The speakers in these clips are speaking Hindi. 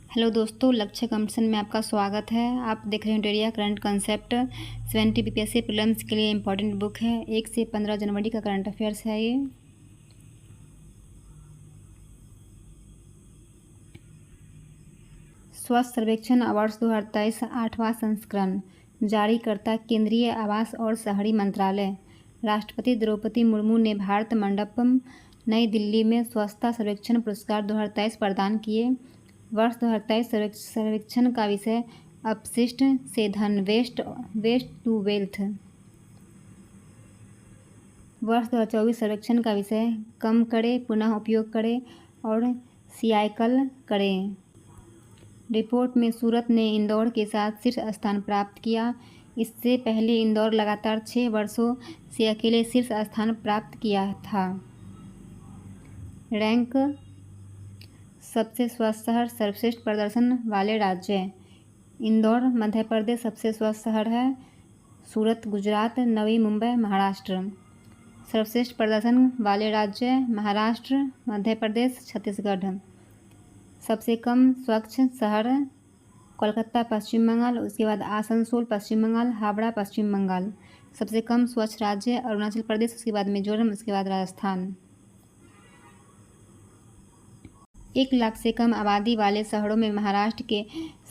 हेलो दोस्तों, लक्ष्य कंपटीशन में आपका स्वागत है। आप देख रहे हैं डेरिया करंट कंसेप्ट 70 बीपीएससी प्रीलिम्स के लिए इम्पोर्टेंट बुक है। 1 से 15 जनवरी का करंट अफेयर्स है ये। स्वच्छ सर्वेक्षण अवार्ड्स 2023 8वां संस्करण। जारीकर्ता केंद्रीय आवास और शहरी मंत्रालय। राष्ट्रपति द्रौपदी मुर्मू ने भारत मंडपम नई दिल्ली में स्वच्छता सर्वेक्षण पुरस्कार 2023 प्रदान किए। वर्ष 2023 सर्वेक्षण का विषय अपशिष्ट से धन, वेस्ट टू वेल्थ। वर्ष 2024 सर्वेक्षण का विषय कम करें, पुनः उपयोग करें और रिसाइकल करें। रिपोर्ट में सूरत ने इंदौर के साथ शीर्ष स्थान प्राप्त किया। इससे पहले इंदौर लगातार 6 वर्षों से अकेले शीर्ष स्थान प्राप्त किया था। रैंक सबसे स्वच्छ शहर, सर्वश्रेष्ठ प्रदर्शन वाले राज्य। इंदौर मध्य प्रदेश सबसे स्वच्छ शहर है। सूरत गुजरात, नवी मुंबई महाराष्ट्र। सर्वश्रेष्ठ प्रदर्शन वाले राज्य महाराष्ट्र, मध्य प्रदेश, छत्तीसगढ़। सबसे कम स्वच्छ शहर कोलकाता पश्चिम बंगाल, उसके बाद आसनसोल पश्चिम बंगाल, हावड़ा पश्चिम बंगाल। सबसे कम स्वच्छ राज्य अरुणाचल प्रदेश, उसके बाद मिजोरम, उसके बाद राजस्थान। 1 लाख से कम आबादी वाले शहरों में महाराष्ट्र के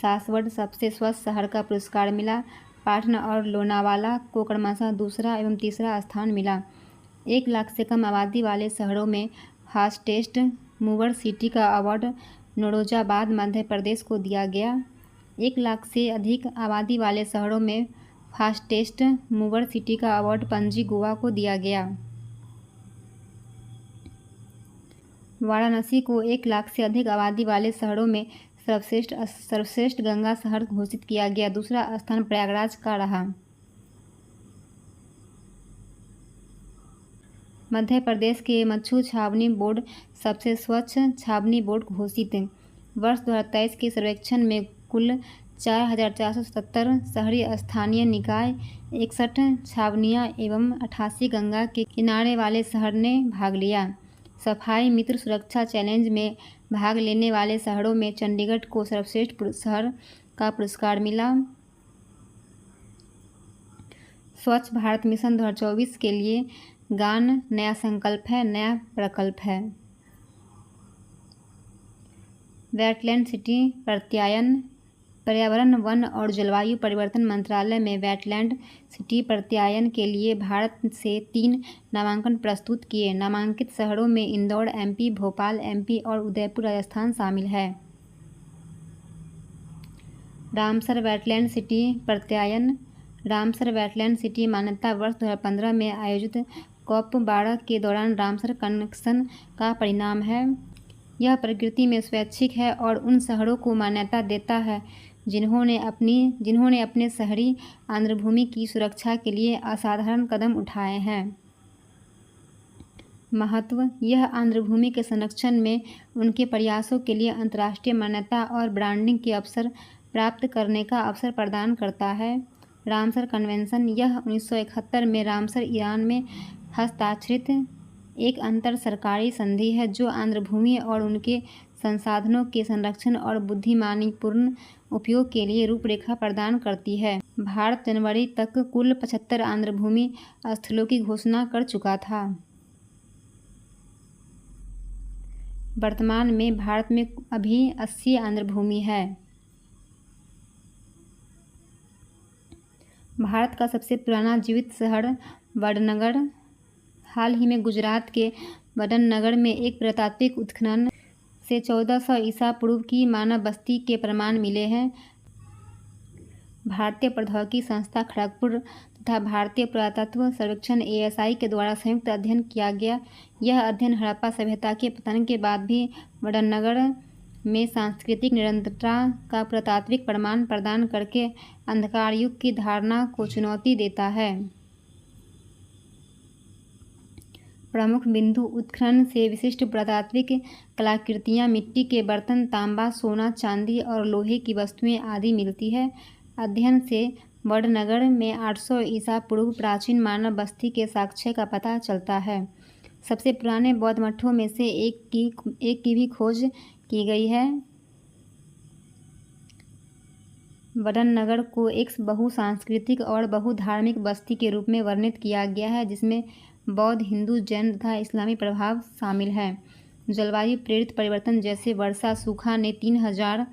सासवड सबसे स्वच्छ शहर का पुरस्कार मिला। पाटन और लोनावाला को क्रमशः दूसरा एवं तीसरा स्थान मिला। 1 लाख से कम आबादी वाले शहरों में फास्टेस्ट मूवर सिटी का अवार्ड नौरोजाबाद मध्य प्रदेश को दिया गया। 1 लाख से अधिक आबादी वाले शहरों में फास्टेस्ट मूवर सिटी का अवार्ड पणजी गोवा को दिया गया। वाराणसी को 1 लाख से अधिक आबादी वाले शहरों में सर्वश्रेष्ठ गंगा शहर घोषित किया गया। दूसरा स्थान प्रयागराज का रहा। मध्य प्रदेश के मच्छू छावनी बोर्ड सबसे स्वच्छ छावनी बोर्ड घोषित। वर्ष 2023 के सर्वेक्षण में कुल 4477 शहरी स्थानीय निकाय, 61 छावनियाँ एवं 88 गंगा के किनारे वाले शहर ने भाग लिया। सफाई मित्र सुरक्षा चैलेंज में भाग लेने वाले शहरों में चंडीगढ़ को सर्वश्रेष्ठ शहर का पुरस्कार मिला। स्वच्छ भारत मिशन 2024 के लिए गान नया संकल्प है, नया प्रकल्प है। वेटलैंड सिटी प्रत्यायन। पर्यावरण, वन और जलवायु परिवर्तन मंत्रालय में वेटलैंड सिटी प्रत्यायन के लिए भारत से 3 नामांकन प्रस्तुत किए। नामांकित शहरों में इंदौर एमपी, भोपाल एमपी और उदयपुर राजस्थान शामिल है। रामसर वेटलैंड सिटी प्रत्यायन। रामसर वेटलैंड सिटी मान्यता वर्ष 2015 में आयोजित COP 12 के दौरान रामसर कन्वेंशन का परिणाम है। यह प्रकृति में स्वैच्छिक है और उन शहरों को मान्यता देता है जिन्होंने अपने शहरी आर्द्रभूमि की सुरक्षा के लिए असाधारण कदम उठाए हैं। महत्व: यह आर्द्रभूमि के संरक्षण में उनके प्रयासों के लिए अंतर्राष्ट्रीय मान्यता और ब्रांडिंग के अवसर प्राप्त करने का अवसर प्रदान करता है। रामसर कन्वेंशन: यह 1971 में रामसर, ईरान में हस्ताक्षरित एक अंतर सरकारी संधि है जो आर्द्रभूमि और उनके संसाधनों के संरक्षण और बुद्धिमानीपूर्ण उपयोग के लिए रूपरेखा प्रदान करती है। भारत जनवरी तक कुल 75 आर्द्रभूमि स्थलों की घोषणा कर चुका था। वर्तमान में भारत में अभी 80 आर्द्रभूमि है। भारत का सबसे पुराना जीवित शहर वडनगर। हाल ही में गुजरात के वडनगर में एक पुरातात्विक उत्खनन से 1400 ईसा पूर्व की मानव बस्ती के प्रमाण मिले हैं। भारतीय प्रौद्योगिकी संस्थान खड़गपुर तथा भारतीय पुरातत्व सर्वेक्षण ASI के द्वारा संयुक्त अध्ययन किया गया। यह अध्ययन हड़प्पा सभ्यता के पतन के बाद भी वडनगर में सांस्कृतिक निरंतरता का पुरातात्विक प्रमाण प्रदान करके अंधकार युग की धारणा को चुनौती देता है। प्रमुख बिंदु: उत्खनन से विशिष्ट पुरातात्विक कलाकृतियाँ, मिट्टी के बर्तन, तांबा, सोना, चांदी और लोहे की वस्तुएं आदि मिलती है। अध्ययन से वडनगर में 800 ईसा पूर्व प्राचीन मानव बस्ती के साक्ष्य का पता चलता है। सबसे पुराने बौद्ध मठों में से एक की भी खोज की गई है। वडन नगर को एक बहुसांस्कृतिक और बहुधार्मिक बस्ती के रूप में वर्णित किया गया है, जिसमें बौद्ध, हिंदू, जैन तथा इस्लामी प्रभाव शामिल है। जलवायु प्रेरित परिवर्तन जैसे वर्षा, सूखा ने 3000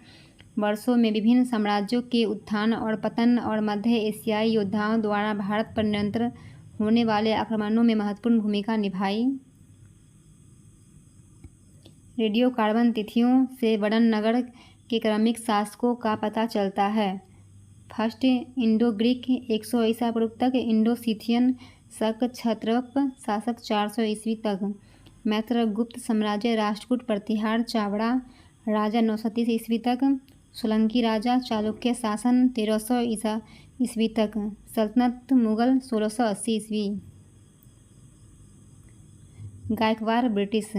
वर्षों में विभिन्न साम्राज्यों के उत्थान और पतन और मध्य एशियाई योद्धाओं द्वारा भारत पर निरंतर होने वाले आक्रमणों में महत्वपूर्ण भूमिका निभाई। रेडियोकार्बन तिथियों से वडन नगर के क्रमिक शासकों का पता चलता है। फर्स्ट इंडो ग्रीक 100 ईसा पूर्व तक, इंडो सीथियन शक क्षत्रप शासक 400 ईस्वी तक, मैत्र गुप्त साम्राज्य राष्ट्रकूट प्रतिहार चावड़ा राजा 930 ईस्वी तक, सोलंकी राजा चालुक्य शासन 1300 ईस्वी तक, सल्तनत मुगल 1680 ईस्वी। गायकवाड़ ब्रिटिश।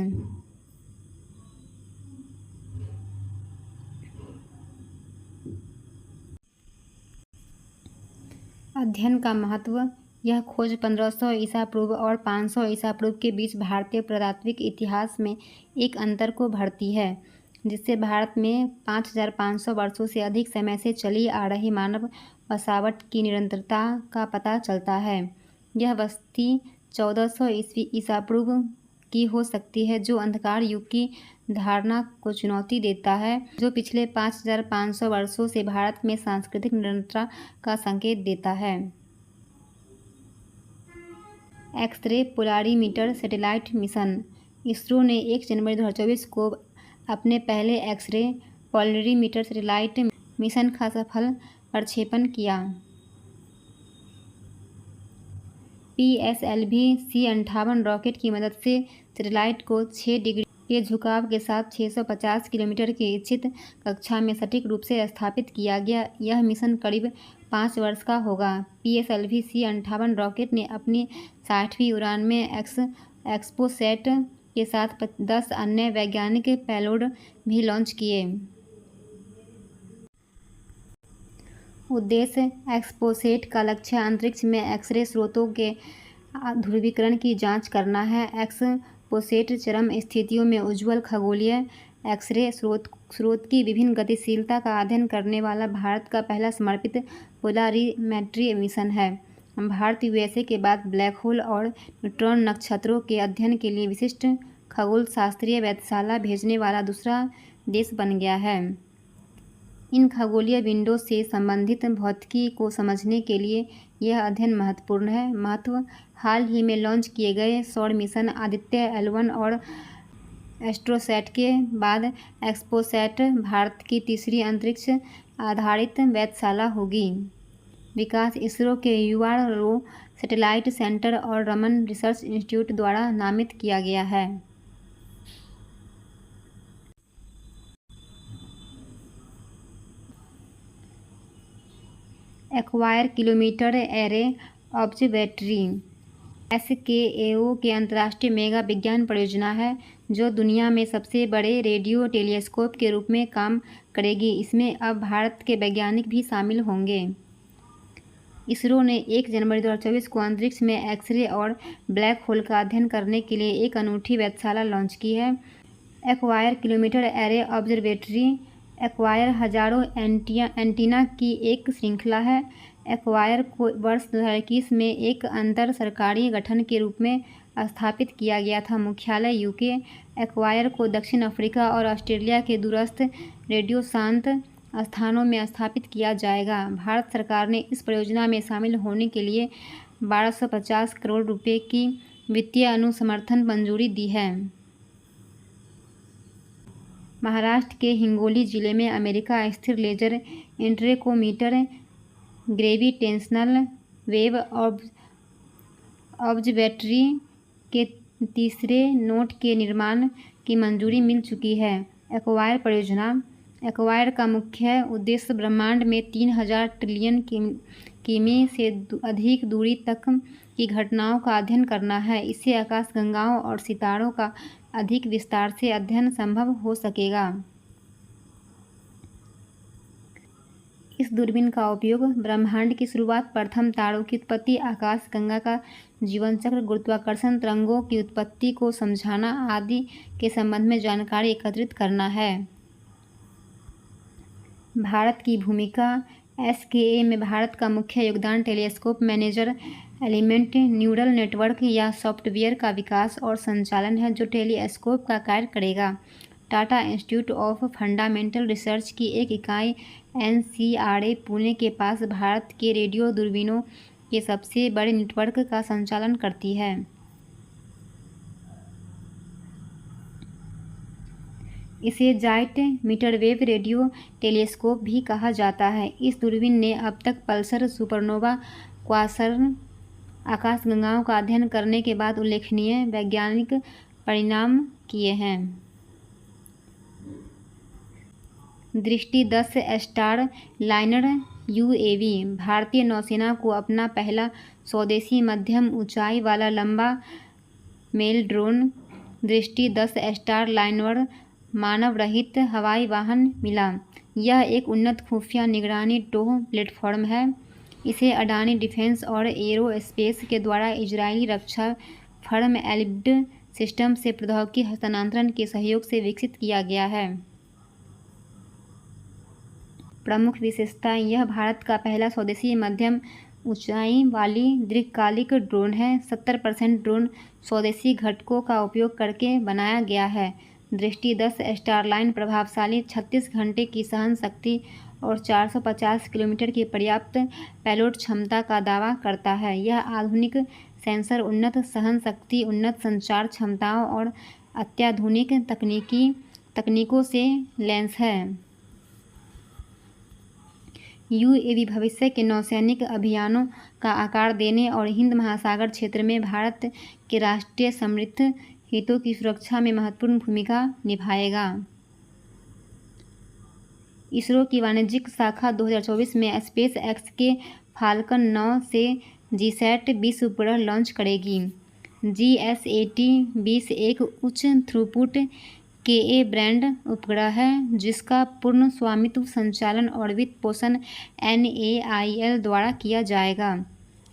अध्ययन का महत्व। यह खोज 1500 ईसा पूर्व और 500 ईसा पूर्व के बीच भारतीय पुरातात्विक इतिहास में एक अंतर को भरती है, जिससे भारत में 5500 वर्षों से अधिक समय से चली आ रही मानव बसावट की निरंतरता का पता चलता है। यह बस्ती 1400 ईसा पूर्व की हो सकती है, जो अंधकार युग की धारणा को चुनौती देता है, जो पिछले 5500 वर्षों से भारत में सांस्कृतिक निरंतरता का संकेत देता है। X-ray polarimeter satellite mission. ISRO ने 1 जनवरी 2024 को अपने पहले एक्स-रे पोलरीमीटर सैटेलाइट मिशन का सफल प्रक्षेपण किया। PSLV-C58 रॉकेट की मदद से सैटेलाइट को 6 डिग्री के झुकाव के साथ 650 किलोमीटर की इच्छित कक्षा में सटीक रूप से स्थापित किया गया। यह मिशन करीब 5 वर्ष का होगा। PSLV-C58 रॉकेट ने अपनी 60वीं उड़ान में एक्सपोसैट के साथ 10 अन्य वैज्ञानिक पेलोड भी लॉन्च किए। उद्देश्य। एक्सपोसैट का लक्ष्य अंतरिक्ष में एक्स-रे स्रोतों के ध्रुवीकरण की जांच करना है। एक्सपोसैट चरम स्थितियों में उज्ज्वल खगोलीय एक्स-रे स्रोत की विभिन्न गतिशीलता का अध्ययन करने वाला भारत का पहला समर्पित पोलारीमेट्री मिशन है। भारत यूएसए के बाद ब्लैक होल और न्यूट्रॉन नक्षत्रों के अध्ययन के लिए विशिष्ट खगोलशास्त्रीय वेधशाला भेजने वाला दूसरा देश बन गया है। इन खगोलीय विंडो से संबंधित भौतिकी को समझने के लिए यह अध्ययन महत्वपूर्ण है। महत्व। हाल ही में लॉन्च किए गए सौर मिशन आदित्य L1 और एस्ट्रोसैट के बाद एक्सपोसैट भारत की तीसरी अंतरिक्ष आधारित वेधशाला होगी। विकास। इसरो के युवा रो सैटेलाइट सेंटर और रमन रिसर्च इंस्टीट्यूट द्वारा नामित किया गया है। Acquire kilometre array observatory SKAO के अंतर्राष्ट्रीय मेगा विज्ञान परियोजना है, जो दुनिया में सबसे बड़े रेडियो टेलीस्कोप के रूप में काम करेगी। इसमें अब भारत के वैज्ञानिक भी शामिल होंगे। इसरो ने 1 जनवरी 2024 को अंतरिक्ष में एक्स-रे और ब्लैक होल का अध्ययन करने के लिए एक अनूठी वेधशाला लॉन्च की है। Acquire kilometre array observatory acquire हजारों एंटीना की एक श्रृंखला है। एक्वायर को वर्ष 2021 में एक अंतर सरकारी गठन के रूप में स्थापित किया गया था। मुख्यालय यूके। एक्वायर को दक्षिण अफ्रीका और ऑस्ट्रेलिया के दूरस्थ रेडियो शांत स्थानों में स्थापित किया जाएगा। भारत सरकार ने इस परियोजना में शामिल होने के लिए 1250 करोड़ रुपए की वित्तीय अनुसमर्थन मंजूरी दी है। महाराष्ट्र के हिंगोली जिले में अमेरिका स्थिर laser interferometer gravitational wave observatory के तीसरे नोड के निर्माण की मंजूरी मिल चुकी है। एक्वायर परियोजना। एक्वायर का मुख्य उद्देश्य ब्रह्मांड में 3000 ट्रिलियन किमी से अधिक दूरी तक की घटनाओं का अध्ययन करना है। इससे आकाशगंगाओं और सितारों का अधिक विस्तार से अध्ययन संभव हो सकेगा। इस दूरबीन का उपयोग ब्रह्मांड की शुरुआत, प्रथम तारों की उत्पत्ति, आकाशगंगा का जीवन चक्र, गुरुत्वाकर्षण तरंगों की उत्पत्ति को समझाना आदि के संबंध में जानकारी एकत्रित करना है। भारत की भूमिका। SKA में भारत का मुख्य योगदान telescope manager element neural network या सॉफ्टवेयर का विकास और संचालन है जो टेलीस्कोप का कार्य करेगा। Tata institute of fundamental research की एक इकाई NCRA पुणे के पास भारत के रेडियो दूरबीनों के सबसे बड़े नेटवर्क का संचालन करती है। इसे जाइंट मीटरवेव रेडियो टेलीस्कोप भी कहा जाता है। इस दूरबीन ने अब तक पल्सर, सुपरनोवा, क्वासर, आकाशगंगाओं का अध्ययन करने के बाद उल्लेखनीय वैज्ञानिक परिणाम किए हैं। दृष्टि 10 स्टार लाइनर UAV भारतीय नौसेना को अपना पहला स्वदेशी मध्यम ऊंचाई वाला लंबा मेल ड्रोन दृष्टि 10 स्टार लाइनर मानव रहित हवाई वाहन मिला। यह एक उन्नत खुफिया निगरानी टोह प्लेटफॉर्म है। इसे अडानी डिफेंस और एरोस्पेस के द्वारा इजरायली रक्षा फर्म एल्बिड सिस्टम से प्रौद्योगिकी हस्तांतरण के सहयोग से विकसित किया गया है। प्रमुख विशेषताएं: यह भारत का पहला स्वदेशी मध्यम ऊंचाई वाली दीर्घकालिक ड्रोन है। 70% ड्रोन स्वदेशी घटकों का उपयोग करके बनाया गया है। दृष्टि 10 स्टारलाइन प्रभावशाली 36 घंटे की सहन शक्ति और 450 किलोमीटर की पर्याप्त पेलोड क्षमता का दावा करता है। यह आधुनिक सेंसर, उन्नत सहन शक्ति, उन्नत संचार क्षमताओं और अत्याधुनिक तकनीकों से लैस है। UAV भविष्य के नौसैनिक अभियानों का आकार देने और हिंद महासागर क्षेत्र में भारत के राष्ट्रीय समृद्ध हितों की सुरक्षा में महत्वपूर्ण भूमिका निभाएगा। इसरो की वाणिज्यिक शाखा 2024 में SpaceX के फाल्कन 9 से GSAT 20 उपग्रह लॉन्च करेगी। GSAT-20 एक उच्च थ्रूपुट KA ब्रांड उपग्रह है जिसका पूर्ण स्वामित्व, संचालन और वित्त पोषण NAIL द्वारा किया जाएगा।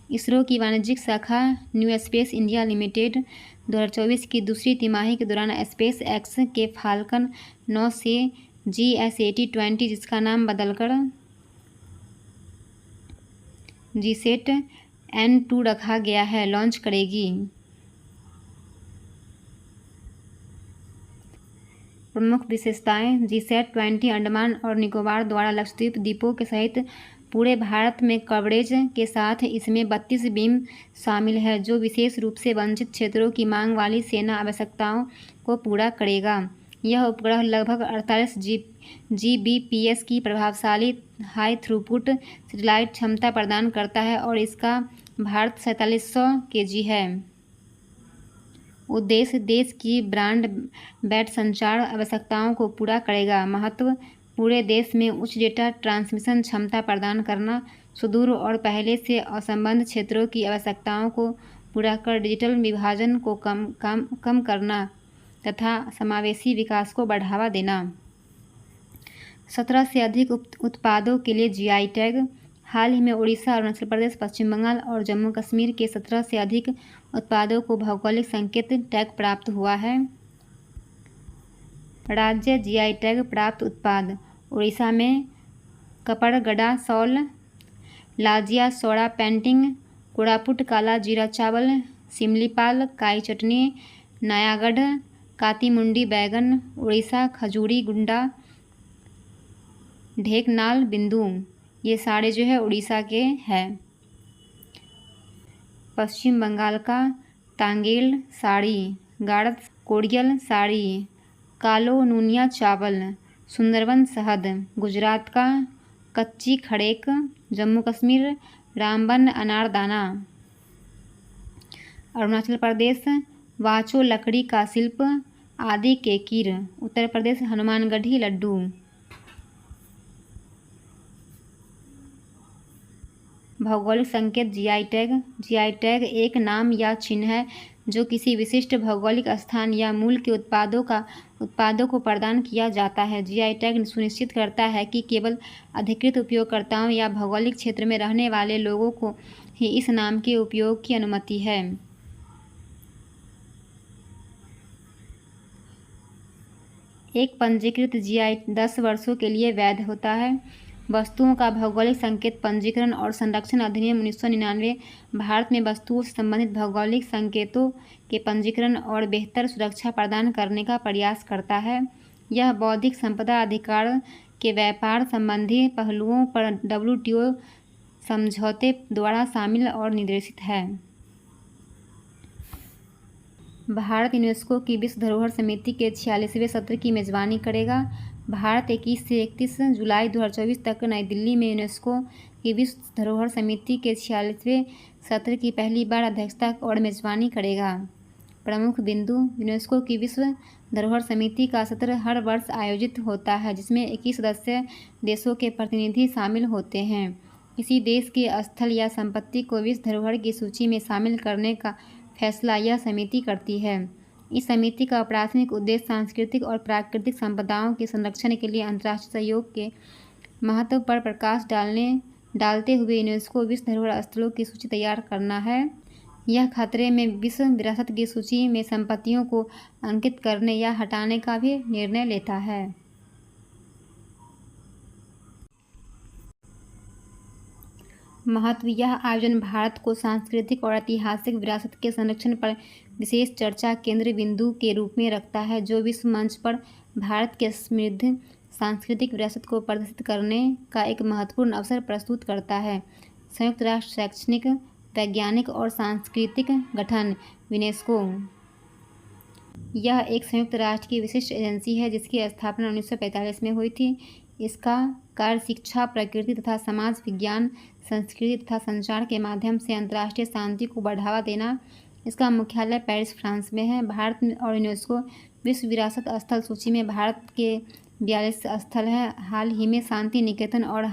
इसरो की वाणिज्यिक शाखा न्यू स्पेस इंडिया लिमिटेड 2024 की दूसरी तिमाही के दौरान SpaceX के फाल्कन 9 से GSAT-20 जिसका नाम बदलकर GSAT N2 रखा गया है, लॉन्च करेगी। प्रमुख विशेषताएं: GSAT-20 अंडमान और निकोबार द्वारा लक्षद्वीप द्वीपों के सहित पूरे भारत में कवरेज के साथ इसमें 32 बीम शामिल है जो विशेष रूप से वंचित क्षेत्रों की मांग वाली सेना आवश्यकताओं को पूरा करेगा। यह उपग्रह लगभग 48 Gbps की प्रभावशाली हाई थ्रूपुट सैटेलाइट क्षमता प्रदान करता है और इसका भार 4700 kg है। उद्देश्य: देश की ब्रॉडबैंड संचार आवश्यकताओं को पूरा करेगा। महत्व: पूरे देश में उच्च डेटा ट्रांसमिशन क्षमता प्रदान करना, सुदूर और पहले से असंबद्ध क्षेत्रों की आवश्यकताओं को पूरा कर डिजिटल विभाजन को कम करना तथा समावेशी विकास को बढ़ावा देना। 17 से अधिक उत्पादों के लिए GI टैग। हाल ही में उड़ीसा, अरुणाचल प्रदेश, पश्चिम बंगाल और जम्मू कश्मीर के 17 से अधिक उत्पादों को भौगोलिक संकेत टैग प्राप्त हुआ है। राज्य GI टैग प्राप्त उत्पाद: उड़ीसा में कपड़गड़ा शॉल, लाजिया सोडा पेंटिंग, कोरापुट काला जीरा चावल, सिमलीपाल काई चटनी, नयागढ़ कातीमुंडी बैगन, उड़ीसा खजूरी गुंडा, ढेकनाल बिंदु, ये सारे जो है उड़ीसा के हैं। पश्चिम बंगाल का तांगेल साड़ी, गाढ़ कोड़ियल साड़ी, कालो नूनिया चावल, सुंदरवन शहद, गुजरात का कच्ची खड़ेक, जम्मू कश्मीर रामबन अनारदाना, अरुणाचल प्रदेश वाचो लकड़ी का शिल्प आदि के कीर, उत्तर प्रदेश हनुमानगढ़ी लड्डू। भौगोलिक संकेत GI टैग। GI टैग एक नाम या चिन्ह है जो किसी विशिष्ट भौगोलिक स्थान या मूल के उत्पादों को प्रदान किया जाता है। GI टैग सुनिश्चित करता है कि केवल अधिकृत उपयोगकर्ताओं या भौगोलिक क्षेत्र में रहने वाले लोगों को ही इस नाम के उपयोग की अनुमति है। एक पंजीकृत GI 10 वर्षों के लिए वैध होता है। वस्तुओं का भौगोलिक संकेत पंजीकरण और संरक्षण अधिनियम 1999 भारत में वस्तुओं से संबंधित भौगोलिक संकेतों के पंजीकरण और बेहतर सुरक्षा प्रदान करने का प्रयास करता है। यह बौद्धिक संपदा अधिकार के व्यापार संबंधी पहलुओं पर WTO समझौते द्वारा शामिल और निर्देशित है। भारत यूनेस्को की विश्व धरोहर समिति के 46वें सत्र की मेजबानी करेगा। भारत 21 से 31 जुलाई 2024 तक नई दिल्ली में यूनेस्को की विश्व धरोहर समिति के 46वें सत्र की पहली बार अध्यक्षता और मेजबानी करेगा। प्रमुख बिंदु: यूनेस्को की विश्व धरोहर समिति का सत्र हर वर्ष आयोजित होता है, जिसमें 21 सदस्य देशों के प्रतिनिधि शामिल होते हैं। किसी देश के स्थल या संपत्ति को विश्व धरोहर की सूची में शामिल करने का फैसला यह समिति करती है। इस समिति का प्राथमिक उद्देश्य सांस्कृतिक और प्राकृतिक संपदाओं के संरक्षण के लिए अंतर्राष्ट्रीय सहयोग के महत्व पर प्रकाश डालते हुए यूनेस्को विश्व धरोहर स्थलों की सूची तैयार करना है। यह खतरे में विश्व विरासत की सूची में संपत्तियों को अंकित करने या हटाने का भी निर्णय लेता है। महत्व: यह आयोजन भारत को सांस्कृतिक और ऐतिहासिक विरासत के संरक्षण पर विशेष चर्चा केंद्र बिंदु के रूप में रखता है, जो विश्व मंच पर भारत के समृद्ध सांस्कृतिक विरासत को प्रदर्शित करने का एक महत्वपूर्ण अवसर प्रस्तुत करता है। संयुक्त राष्ट्र शैक्षणिक, वैज्ञानिक और सांस्कृतिक गठन यूनेस्को यह एक संयुक्त राष्ट्र की विशिष्ट एजेंसी है जिसकी स्थापना 1945 में हुई थी। इसका कार्य शिक्षा, प्रकृति तथा समाज विज्ञान, संस्कृति तथा संचार के माध्यम से अंतर्राष्ट्रीय शांति को बढ़ावा देना। इसका मुख्यालय पेरिस, फ्रांस में है। भारत और यूनेस्को विश्व विरासत स्थल सूची में भारत के 42 स्थल हैं। हाल ही में शांति निकेतन और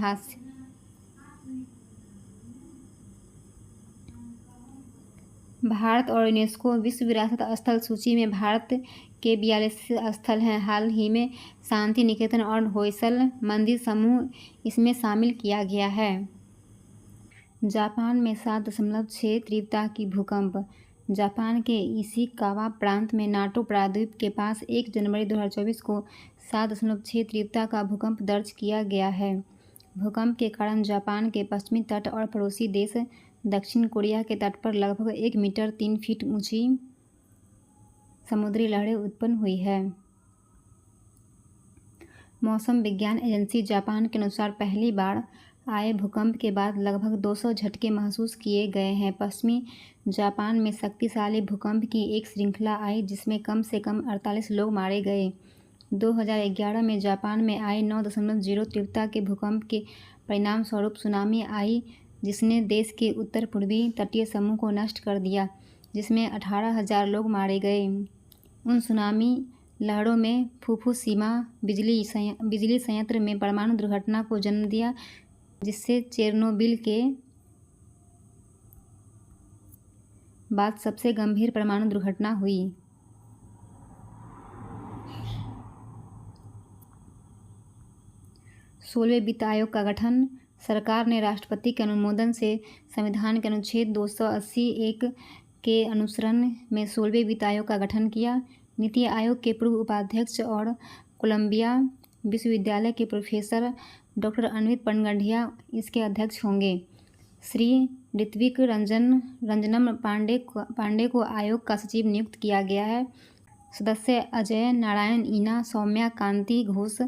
भारत और यूनेस्को विश्व विरासत स्थल सूची में भारत के 42 स्थल हैं। हाल ही में शांति निकेतन और होयसल मंदिर समूह इसमें शामिल किया गया है। जापान में 7.6 तीव्रता की भूकंप। जापान के इशिकावा प्रांत में नाटो प्रायद्वीप के पास 1 जनवरी 2024 को 7.6 तीव्रता का भूकंप दर्ज किया गया है। भूकंप के कारण जापान के पश्चिमी तट और पड़ोसी देश दक्षिण कोरिया के तट पर लगभग 1 मीटर 3 फीट ऊंची समुद्री लहरें उत्पन्न हुई है। मौसम विज्ञान एजेंसी जापान के अनुसार पहली बार आए भूकंप के बाद लगभग 200 झटके महसूस किए गए हैं। पश्चिमी जापान में शक्तिशाली भूकंप की एक श्रृंखला आई जिसमें कम से कम 48 लोग मारे गए। 2011 में जापान में आए 9.0 तीव्रता के भूकंप के परिणाम स्वरूप सुनामी आई जिसने देश के उत्तर पूर्वी तटीय समूह को नष्ट कर दिया, जिसमें 18,000 लोग मारे गए। उन सुनामी लहरों में फुकुशिमा बिजली संयंत्र में परमाणु दुर्घटना को जन्म दिया, जिससे चेरनोबिल के बाद सबसे गंभीर परमाणु दुर्घटना हुई। सोलहवें वित्त आयोग का गठन। सरकार ने राष्ट्रपति के अनुमोदन से संविधान के अनुच्छेद 280(1) के अनुसरण में 16वें वित्त आयोग का गठन किया। नीति आयोग के पूर्व उपाध्यक्ष और कोलंबिया विश्वविद्यालय के प्रोफेसर डॉक्टर अनवित पनगंडिया इसके अध्यक्ष होंगे। श्री ऋत्विक रंजनम पांडे को आयोग का सचिव नियुक्त किया गया है। सदस्य अजय नारायण ईना, सौम्या कांति घोष,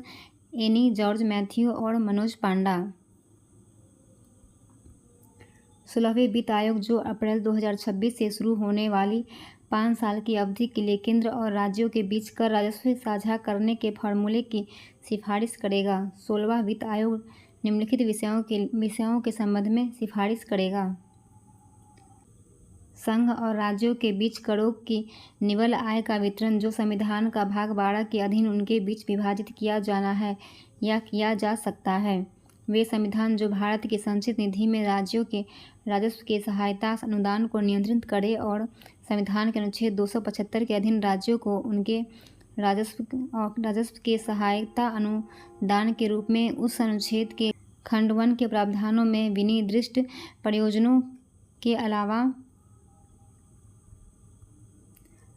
एनी जॉर्ज मैथ्यू और मनोज पांडा। 16वें वित्त आयोग, जो अप्रैल 2026 से शुरू होने वाली 5 साल की अवधि के लिए केंद्र और राज्यों के बीच कर राजस्व साझा करने के फॉर्मूले की सिफारिश करेगा। 16वां वित्त आयोग निम्नलिखित विषयों के संबंध में सिफारिश करेगा। संघ और राज्यों के बीच करों की निवल आय का वितरण, जो संविधान का भाग 12 के अधीन उनके बीच विभाजित किया जाना है या किया जा सकता है। वे संविधान जो भारत की संचित निधि में राज्यों के राजस्व के सहायता अनुदान को नियंत्रित करे और संविधान के अनुच्छेद 275 के अधीन राज्यों को उनके राजस्व के सहायता अनुदान के रूप में उस अनुच्छेद के खंड 1 के प्रावधानों में विनिर्दिष्ट प्रयोजनों के अलावा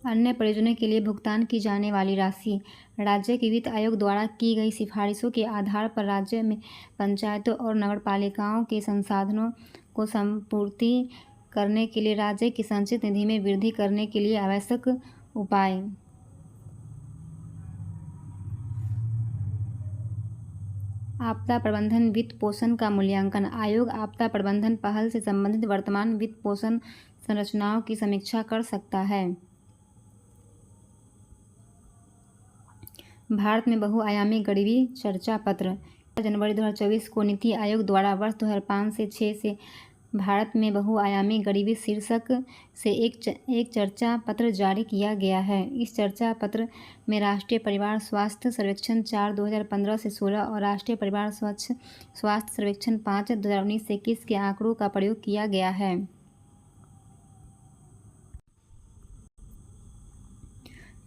अन्य परियोजनाओं के लिए भुगतान की जाने वाली राशि। राज्य के वित्त आयोग द्वारा की गई सिफारिशों के आधार पर राज्य में पंचायतों और नगरपालिकाओं के संसाधनों को संपूर्ति करने के लिए राज्य की संचित निधि में वृद्धि करने के लिए आवश्यक उपाय। आपदा प्रबंधन वित्त पोषण का मूल्यांकन। आयोग आपदा प्रबंधन पहल से संबंधित वर्तमान वित्त पोषण संरचनाओं की समीक्षा कर सकता है। भारत में बहुआयामी गरीबी चर्चा पत्र। जनवरी 2024 को नीति आयोग द्वारा वर्ष 2005 से 6 से भारत में बहुआयामी गरीबी शीर्षक से एक चर्चा पत्र जारी किया गया है। इस चर्चा पत्र में राष्ट्रीय परिवार स्वास्थ्य सर्वेक्षण 4/2015 से 16 और राष्ट्रीय परिवार स्वास्थ्य सर्वेक्षण 5/2019 से 21 के आंकड़ों का प्रयोग किया गया है।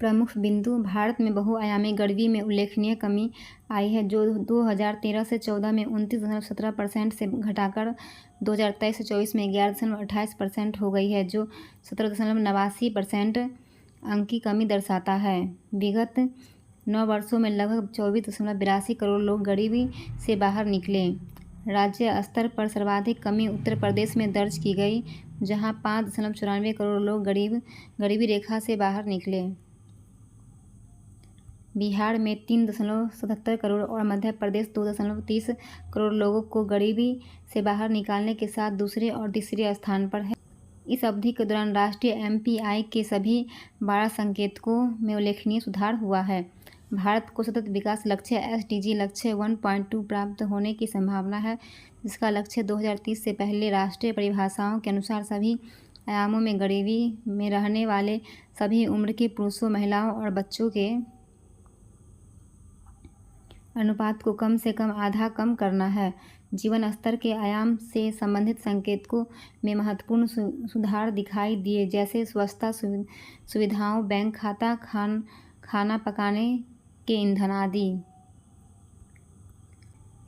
प्रमुख बिंदु। भारत में बहुआयामी गरीबी में उल्लेखनीय कमी आई है, जो 2013 से 14 में 29.17% से घटाकर 2023 से 24 में 11.28% हो गई है, जो 17.89% अंक की कमी दर्शाता है। विगत 9 वर्षों में लगभग 24.82 करोड़ लोग गरीबी से बाहर निकले। राज्य स्तर पर सर्वाधिक कमी उत्तर प्रदेश में दर्ज की गई, जहां 5.94 करोड़ लोग गरीबी रेखा से बाहर निकले। बिहार में 3.77 करोड़ और मध्य प्रदेश 2.30 करोड़ लोगों को गरीबी से बाहर निकालने के साथ दूसरे और तीसरे स्थान पर है। इस अवधि के दौरान राष्ट्रीय एमपीआई के सभी 12 संकेतकों में उल्लेखनीय सुधार हुआ है। भारत को सतत विकास लक्ष्य एसडीजी लक्ष्य 1.2 प्राप्त होने की संभावना है, जिसका लक्ष्य 2030 से पहले राष्ट्रीय परिभाषाओं के अनुसार सभी आयामों में गरीबी में रहने वाले सभी उम्र के पुरुषों, महिलाओं और बच्चों के अनुपात को कम से कम आधा कम करना है। जीवन स्तर के आयाम से संबंधित संकेतकों में महत्वपूर्ण सुधार दिखाई दिए, जैसे स्वच्छता सुविधाओं, बैंक खाता, खाना पकाने के ईंधन आदि।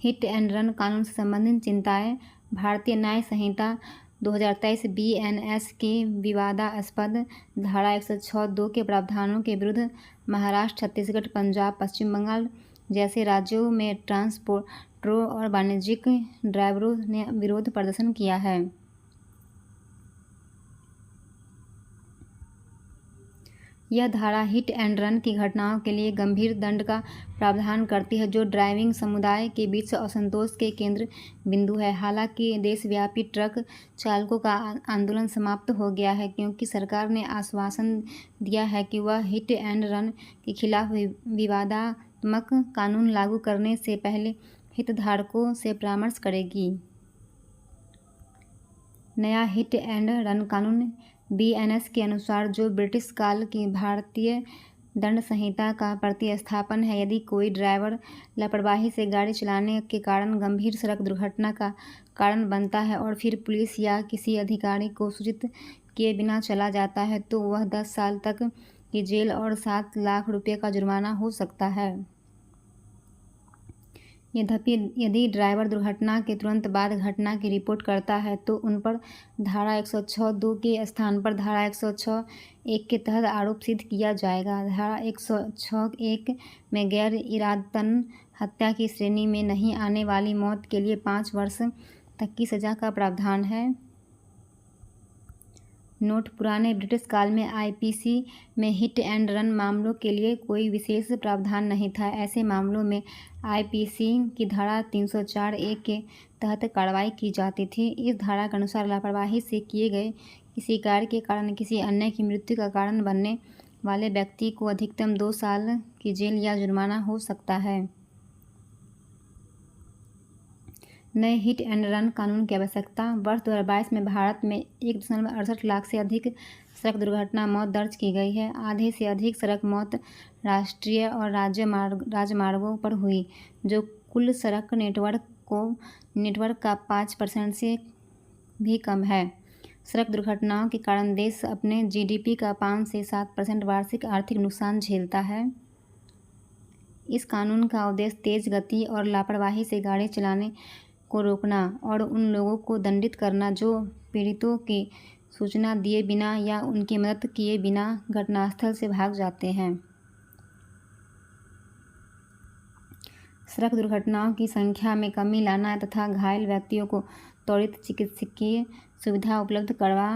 हिट एंड रन कानून से संबंधित चिंताएं। भारतीय न्याय संहिता 2023 बीएनएस के विवादास्पद धारा 106(2) के प्रावधानों के विरुद्ध महाराष्ट्र, छत्तीसगढ़, पंजाब, पश्चिम बंगाल जैसे राज्यों में ट्रांसपोर्टरों और वाणिज्यिक ड्राइवरों ने विरोध प्रदर्शन किया है। यह धारा हिट एंड रन की घटनाओं के लिए गंभीर दंड का प्रावधान करती है, जो ड्राइविंग समुदाय के बीच असंतोष के केंद्र बिंदु है। हालांकि देशव्यापी ट्रक चालकों का आंदोलन समाप्त हो गया है, क्योंकि सरकार ने आश्वासन दिया है कि वह हिट एंड रन के खिलाफ विवादात्मक कानून लागू करने से पहले हितधारकों से परामर्श करेगी। नया हिट एंड रन कानून बीएनएस के अनुसार, जो ब्रिटिश काल की भारतीय दंड संहिता का प्रतिस्थापन है, यदि कोई ड्राइवर लापरवाही से गाड़ी चलाने के कारण गंभीर सड़क दुर्घटना का कारण बनता है और फिर पुलिस या किसी अधिकारी को सूचित किए बिना चला जाता है, तो वह 10 साल तक की जेल और 7 लाख रुपये का जुर्माना हो सकता है। यदि ड्राइवर दुर्घटना के तुरंत बाद घटना की रिपोर्ट करता है, तो उन पर धारा 106(2) के स्थान पर धारा 106(1) के तहत आरोप सिद्ध किया जाएगा। धारा 106(1) में गैर इरादतन हत्या की श्रेणी में नहीं आने वाली मौत के लिए 5 वर्ष तक की सजा का प्रावधान है। नोट: पुराने ब्रिटिश काल में आईपीसी में हिट एंड रन मामलों के लिए कोई विशेष प्रावधान नहीं था। ऐसे मामलों में आईपीसी की धारा 304(1) के तहत कार्रवाई की जाती थी। इस धारा के अनुसार लापरवाही से किए गए किसी कार्य के कारण किसी अन्य की मृत्यु का कारण बनने वाले व्यक्ति को अधिकतम 2 साल की जेल या जुर्माना हो सकता है। नए हिट एंड रन कानून की आवश्यकता। वर्ष 2022 में भारत में 1.68 लाख से अधिक सड़क दुर्घटना मौत दर्ज की गई है। आधे से अधिक सड़क मौत राष्ट्रीय और राजमार्गों पर हुई, जो कुल सड़क नेटवर्क का 5% से भी कम है। सड़क दुर्घटनाओं के कारण देश अपने जीडीपी का 5 से 7% वार्षिक आर्थिक नुकसान झेलता है। इस कानून का उद्देश्य तेज गति और लापरवाही से गाड़ी चलाने को रोकना और उन लोगों को दंडित करना जो पीड़ितों की सूचना दिए बिना या उनकी मदद किए बिना घटनास्थल से भाग जाते हैं। सड़क दुर्घटनाओं की संख्या में कमी लाना तथा घायल व्यक्तियों को त्वरित चिकित्सकीय सुविधा उपलब्ध करवा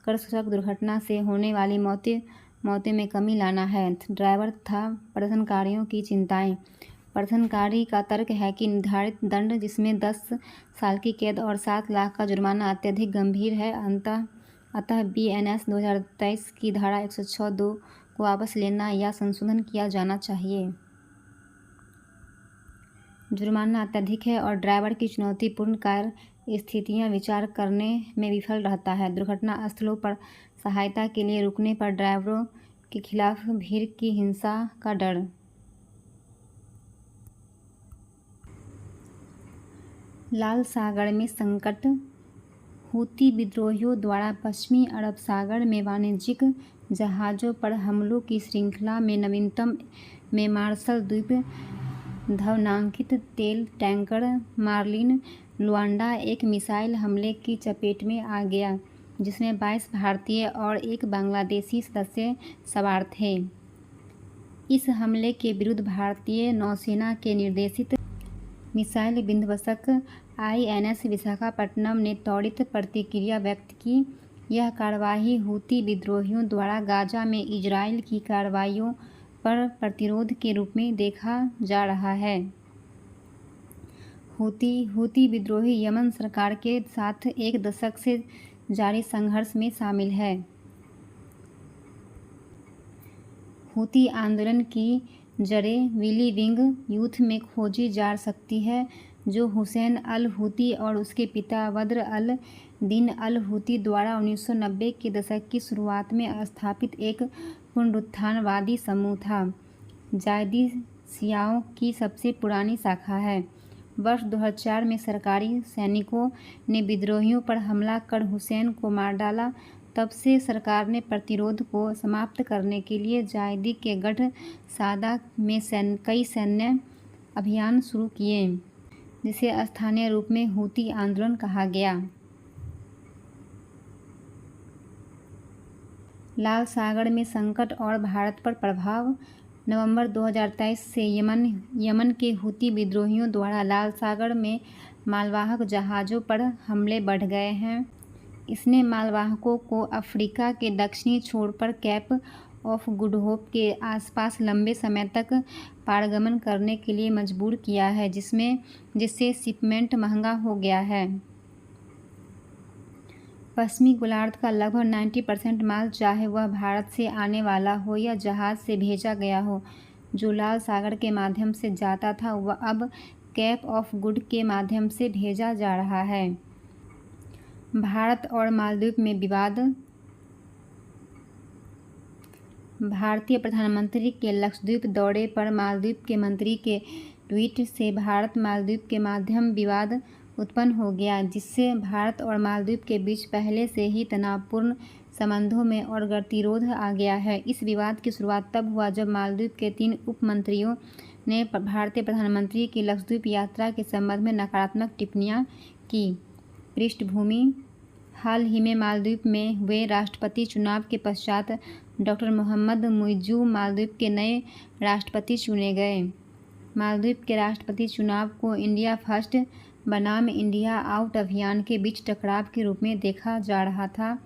कर सड़क दुर्घटना से होने वाली मौतें में कमी लाना है। ड्राइवर तथा प्रदर्शनकारियों की चिंताएं। प्रदर्शनकारी का तर्क है कि निर्धारित दंड, जिसमें 10 साल की कैद और 7 लाख का जुर्माना, अत्यधिक गंभीर है। अतः BNS 2023 की धारा 106(2) को वापस लेना या संशोधन किया जाना चाहिए। जुर्माना अत्यधिक है और ड्राइवर की चुनौतीपूर्ण कार्य स्थितियां विचार करने में विफल रहता है। दुर्घटना स्थलों पर सहायता के लिए रुकने पर ड्राइवरों के खिलाफ भीड़ की हिंसा का डर। लाल सागर में संकट। हूती विद्रोहियों द्वारा पश्चिमी अरब सागर में वाणिज्यिक जहाज़ों पर हमलों की श्रृंखला में नवीनतम में मार्शल द्वीप ध्वनांकित तेल टैंकर मार्लिन लुआंडा एक मिसाइल हमले की चपेट में आ गया, जिसमें 22 भारतीय और 1 बांग्लादेशी सदस्य सवार थे। इस हमले के विरुद्ध भारतीय नौसेना के निर्देशित मिसाइल विध्वंसक INS विशाखापट्टनम ने त्वरित प्रतिक्रिया व्यक्त की। यह कार्रवाई हूती विद्रोहियों द्वारा गाजा में इजराइल की कार्रवाइयों पर प्रतिरोध के रूप में देखा जा रहा है। हूती विद्रोही यमन सरकार के साथ 1 दशक से जारी संघर्ष में शामिल है। हूती आंदोलन की जड़ें विली विंग यूथ में खोजी जा सकती है, जो हुसैन अल हूती और उसके पिता बद्र अल दीन अल हूती द्वारा 1990 के दशक की शुरुआत में स्थापित एक पुनरुत्थानवादी समूह था। जायदी शियाओं की सबसे पुरानी शाखा है। वर्ष 2004 में सरकारी सैनिकों ने विद्रोहियों पर हमला कर हुसैन को मार डाला। तब से सरकार ने प्रतिरोध को समाप्त करने के लिए जायदी के गढ़ सादा में कई सैन्य अभियान शुरू किए, जिसे स्थानीय रूप में हूती आंदोलन कहा गया। लाल सागर में संकट और भारत पर प्रभाव। नवंबर 2023 से यमन के हूती विद्रोहियों द्वारा लाल सागर में मालवाहक जहाज़ों पर हमले बढ़ गए हैं। इसने मालवाहकों को अफ्रीका के दक्षिणी छोर पर कैप ऑफ गुड होप के आसपास लंबे समय तक पारगमन करने के लिए मजबूर किया है, जिससे शिपमेंट महंगा हो गया है। पश्चिमी गोलार्ध का लगभग 90% माल, चाहे वह भारत से आने वाला हो या जहाज़ से भेजा गया हो, जो लाल सागर के माध्यम से जाता था, वह अब कैप ऑफ गुड के माध्यम से भेजा जा रहा है। भारत और मालदीव में विवाद। भारतीय प्रधानमंत्री के लक्षद्वीप दौरे पर मालदीव के मंत्री के ट्वीट से भारत मालदीव के मध्य विवाद उत्पन्न हो गया, जिससे भारत और मालदीव के बीच पहले से ही तनावपूर्ण संबंधों में और गतिरोध आ गया है। इस विवाद की शुरुआत तब हुआ जब मालदीव के 3 उप मंत्रियों ने भारतीय प्रधानमंत्री की लक्षद्वीप यात्रा के संबंध में नकारात्मक टिप्पणियां की। पृष्ठभूमि: हाल ही में मालदीव में हुए राष्ट्रपति चुनाव के पश्चात डॉक्टर मोहम्मद मुइज़्ज़ू मालदीव के नए राष्ट्रपति चुने गए। मालदीव के राष्ट्रपति चुनाव को इंडिया फर्स्ट बनाम इंडिया आउट अभियान के बीच टकराव के रूप में देखा जा रहा था।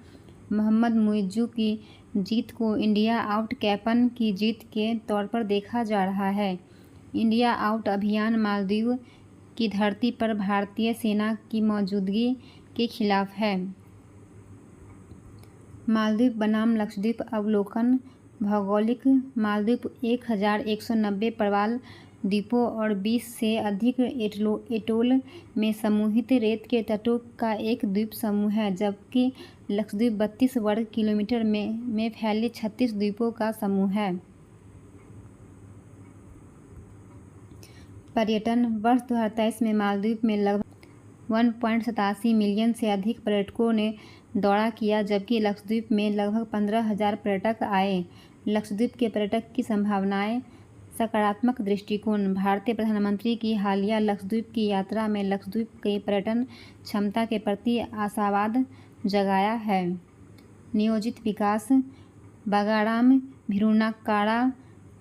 मोहम्मद मुइज़्ज़ू की जीत को इंडिया आउट कैप्टन की जीत के तौर पर देखा जा रहा है। इंडिया आउट अभियान मालदीव की धरती पर भारतीय सेना की मौजूदगी के खिलाफ है। मालदीव बनाम लक्षद्वीप अवलोकन। भौगोलिक: मालदीव 1190 प्रवाल द्वीपों और 20 से अधिक एटोल में समूहित रेत के तटों का एक द्वीप समूह है, जबकि लक्षद्वीप 32 वर्ग किलोमीटर में फैले 36 द्वीपों का समूह है। पर्यटन: वर्ष 2023 में मालदीव में लगभग 1.87 मिलियन से अधिक पर्यटकों ने दौरा किया, जबकि लक्षद्वीप में लगभग 15,000 पर्यटक आए। लक्षद्वीप के पर्यटक की संभावनाएं। सकारात्मक दृष्टिकोण: भारतीय प्रधानमंत्री की हालिया लक्षद्वीप की यात्रा में लक्षद्वीप की पर्यटन क्षमता के प्रति आशावाद जगाया है। नियोजित विकास बागाराम, भिरुनाकाड़ा,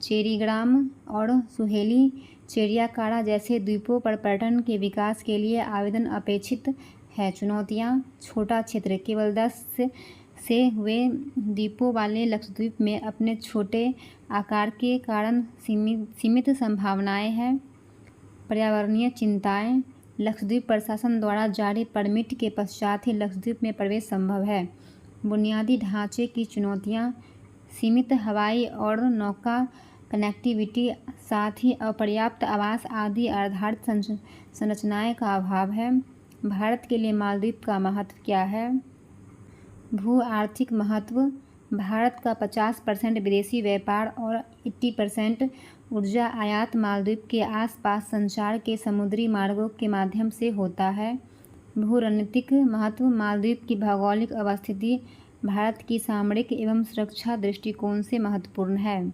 चेरीग्राम और सुहेली चेरियाकाड़ा जैसे द्वीपों पर पर्यटन के विकास के लिए आवेदन अपेक्षित है। चुनौतियाँ: छोटा क्षेत्र, केवल 10 से हुए द्वीपों वाले लक्षद्वीप में अपने छोटे आकार के कारण सीमित संभावनाएं हैं। पर्यावरणीय चिंताएं: लक्षद्वीप प्रशासन द्वारा जारी परमिट के पश्चात ही लक्षद्वीप में प्रवेश संभव है। बुनियादी ढांचे की चुनौतियां: सीमित हवाई और नौका कनेक्टिविटी, साथ ही अपर्याप्त आवास आदि आधारित संरचनाएं का अभाव है। भारत के लिए मालदीव का महत्व क्या है? भू आर्थिक महत्व: भारत का 50% विदेशी व्यापार और 80% ऊर्जा आयात मालदीव के आसपास संचार के समुद्री मार्गों के माध्यम से होता है। भू रणनीतिक महत्व: मालदीव की भौगोलिक अवस्थिति भारत की सामरिक एवं सुरक्षा दृष्टिकोण से महत्वपूर्ण है।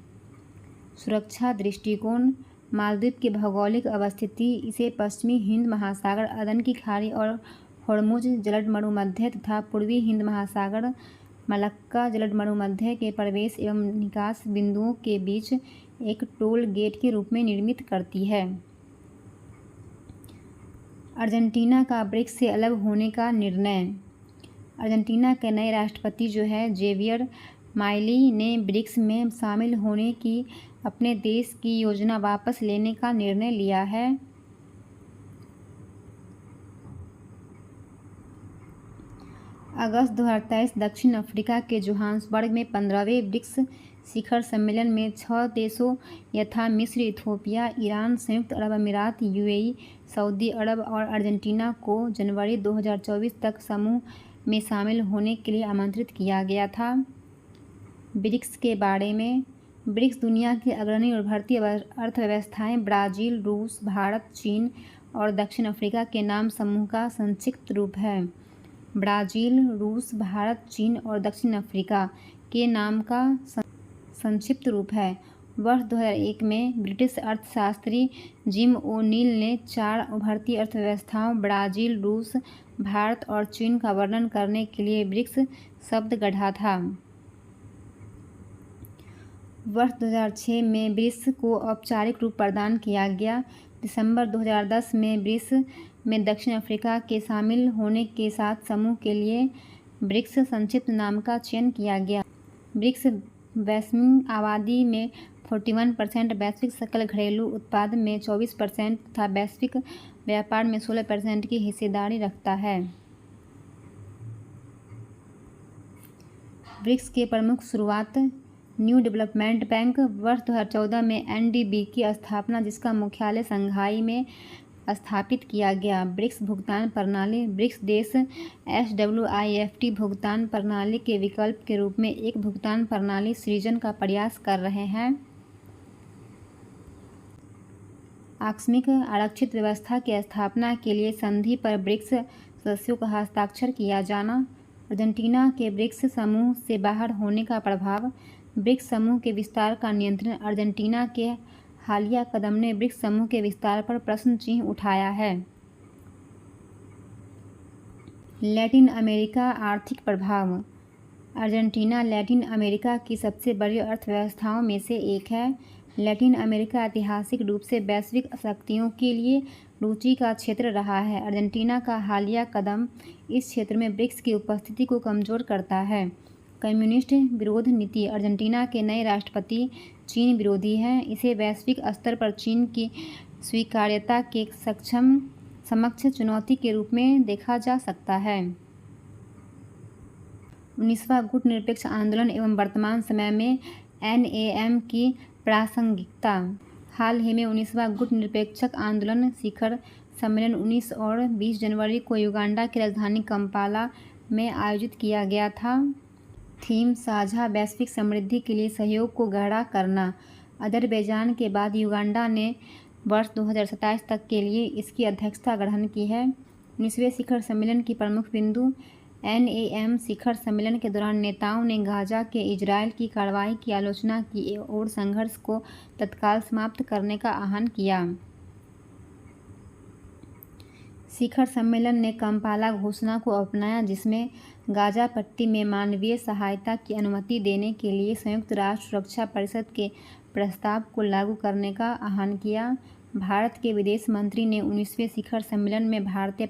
सुरक्षा दृष्टिकोण: मालदीव की भौगोलिक अवस्थिति इसे पश्चिमी हिंद महासागर, अदन की खाड़ी और होर्मुज जलमरुमध्य तथा पूर्वी हिंद महासागर, मलक्का जलमरुमध्य के प्रवेश एवं निकास बिंदुओं के बीच एक टोल गेट के रूप में निर्मित करती है। अर्जेंटीना का ब्रिक्स से अलग होने का निर्णय: अर्जेंटीना के नए राष्ट्रपति जो है जेवियर माइली ने ब्रिक्स में शामिल होने की अपने देश की योजना वापस लेने का निर्णय लिया है। अगस्त 2023 दक्षिण अफ्रीका के जोहान्सबर्ग में 15वें ब्रिक्स शिखर सम्मेलन में 6 देशों यथा मिस्र, इथियोपिया, ईरान, संयुक्त अरब अमीरात, यूएई, सऊदी अरब और अर्जेंटीना को जनवरी 2024 तक समूह में शामिल होने के लिए आमंत्रित किया गया था। ब्रिक्स के बारे में: ब्रिक्स दुनिया की अग्रणी और उभरती अर्थव्यवस्थाएं ब्राज़ील, रूस, भारत, चीन और दक्षिण अफ्रीका के नाम समूह का संक्षिप्त रूप है। ब्राज़ील, रूस, भारत, चीन और दक्षिण अफ्रीका के नाम का संक्षिप्त रूप है। वर्ष 2001 में ब्रिटिश अर्थशास्त्री जिम ओ'नील ने 4 उभरती अर्थव्यवस्थाओं ब्राज़ील, रूस, भारत और चीन का वर्णन करने के लिए ब्रिक्स शब्द गढ़ा था। वर्ष 2006 में ब्रिक्स को औपचारिक रूप प्रदान किया गया। दिसंबर 2010 में ब्रिक्स में दक्षिण अफ्रीका के शामिल होने के साथ समूह के लिए ब्रिक्स संक्षिप्त नाम का चयन किया गया। ब्रिक्स वैश्विक आबादी में 41%, वैश्विक सकल घरेलू उत्पाद में 24% तथा वैश्विक व्यापार में 16% की हिस्सेदारी रखता है। ब्रिक्स के प्रमुख शुरुआत: न्यू डेवलपमेंट बैंक। वर्ष 2014 में एनडीबी की स्थापना, जिसका मुख्यालय शंघाई में स्थापित किया गया। ब्रिक्स भुगतान प्रणाली: ब्रिक्स देश SWIFT भुगतान प्रणाली के विकल्प के रूप में एक भुगतान प्रणाली सृजन का प्रयास कर रहे हैं। आकस्मिक आरक्षित व्यवस्था की स्थापना के लिए संधि पर ब्रिक्स सदस्यों का हस्ताक्षर किया जाना। अर्जेंटीना के ब्रिक्स समूह से बाहर होने का प्रभाव: ब्रिक्स समूह के विस्तार का नियंत्रण: अर्जेंटीना के हालिया कदम ने ब्रिक्स समूह के विस्तार पर प्रश्न चिन्ह उठाया है। लैटिन अमेरिका आर्थिक प्रभाव: अर्जेंटीना लैटिन अमेरिका की सबसे बड़ी अर्थव्यवस्थाओं में से एक है। लैटिन अमेरिका ऐतिहासिक रूप से वैश्विक शक्तियों के लिए रुचि का क्षेत्र रहा है। अर्जेंटीना का हालिया कदम इस क्षेत्र में ब्रिक्स की उपस्थिति को कमजोर करता है। कम्युनिस्ट विरोध नीति: अर्जेंटीना के नए राष्ट्रपति चीन विरोधी हैं। इसे वैश्विक स्तर पर चीन की स्वीकार्यता के समक्ष चुनौती के रूप में देखा जा सकता है। 19वां गुटनिरपेक्ष आंदोलन एवं वर्तमान समय में NAM की प्रासंगिकता: हाल ही में 19वां गुटनिरपेक्षक आंदोलन शिखर सम्मेलन 19 और 20 जनवरी को युगांडा की राजधानी कंपाला में आयोजित किया गया था। थीम: साझा वैश्विक समृद्धि के लिए सहयोग को गहरा करना। अजरबैजान के बाद युगांडा ने वर्ष 2027 तक के लिए इसकी अध्यक्षता ग्रहण की है। 19वें शिखर सम्मेलन की प्रमुख बिंदु: NAM शिखर सम्मेलन के दौरान नेताओं ने गाजा के इजरायल की कार्रवाई की आलोचना की और संघर्ष को तत्काल समाप्त करने का आह्वान किया। शिखर सम्मेलन ने काम्पाला घोषणा को अपनाया, जिसमें गाजा पट्टी में मानवीय सहायता की अनुमति देने के लिए संयुक्त राष्ट्र सुरक्षा परिषद के प्रस्ताव को लागू करने का आह्वान किया। भारत के विदेश मंत्री ने 19वें शिखर सम्मेलन में भारतीय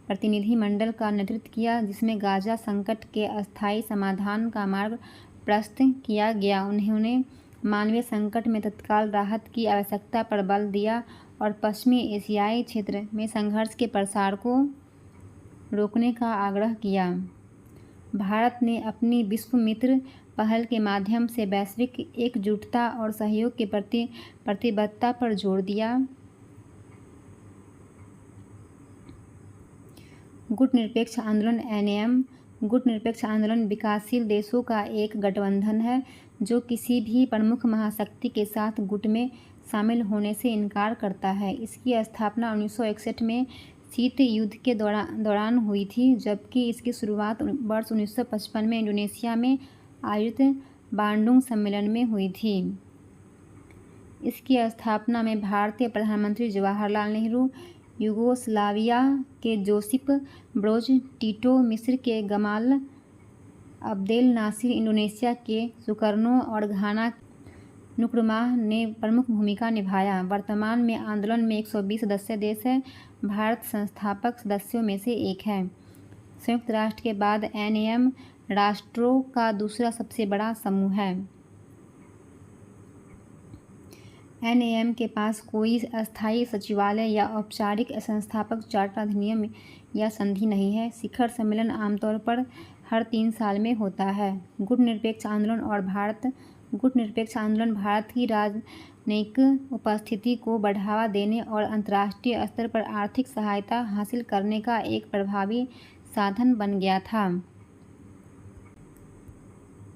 प्रतिनिधिमंडल का नेतृत्व किया, जिसमें गाजा संकट के अस्थायी समाधान का मार्ग प्रशस्त किया गया। उन्होंने मानवीय संकट में तत्काल राहत की आवश्यकता पर बल दिया और पश्चिमी एशियाई क्षेत्र में संघर्ष के प्रसार को रोकने का आग्रह किया। भारत ने अपनी विश्व मित्र पहल के माध्यम से वैश्विक एकजुटता और सहयोग के प्रति प्रतिबद्धता पर जोर दिया। गुटनिरपेक्ष आंदोलन (एनएम) गुटनिरपेक्ष आंदोलन विकासशील देशों का एक गठबंधन है जो किसी भी प्रमुख महाशक्ति के साथ गुट में शामिल होने से इनकार करता है। इसकी स्थापना 1961 में शीत युद्ध के दौरान हुई थी, जबकि इसकी शुरुआत वर्ष 1955 में इंडोनेशिया में आयोजित बांडुंग सम्मेलन में हुई थी। इसकी स्थापना में भारतीय प्रधानमंत्री जवाहरलाल नेहरू, यूगोस्लाविया के जोसिप ब्रोज टिटो, मिस्र के गमाल अब्देल नासिर, इंडोनेशिया के सुकर्नो और घाना नुक्रुमाह ने प्रमुख भूमिका निभाया। वर्तमान में आंदोलन में 120 सदस्य देश हैं। भारत संस्थापक सदस्यों में से एक है। संयुक्त राष्ट्र के बाद एनएम राष्ट्रों का दूसरा सबसे बड़ा समूह है। एनएम के पास कोई अस्थायी सचिवालय या औपचारिक संस्थापक चार्टर, अधिनियम या संधि नहीं है। शिखर सम्मेलन आमतौर पर हर 3 साल में होता है। गुटनिरपेक्ष आंदोलन भारत की राजनयिक उपस्थिति को बढ़ावा देने और अंतर्राष्ट्रीय स्तर पर आर्थिक सहायता हासिल करने का एक प्रभावी साधन बन गया था।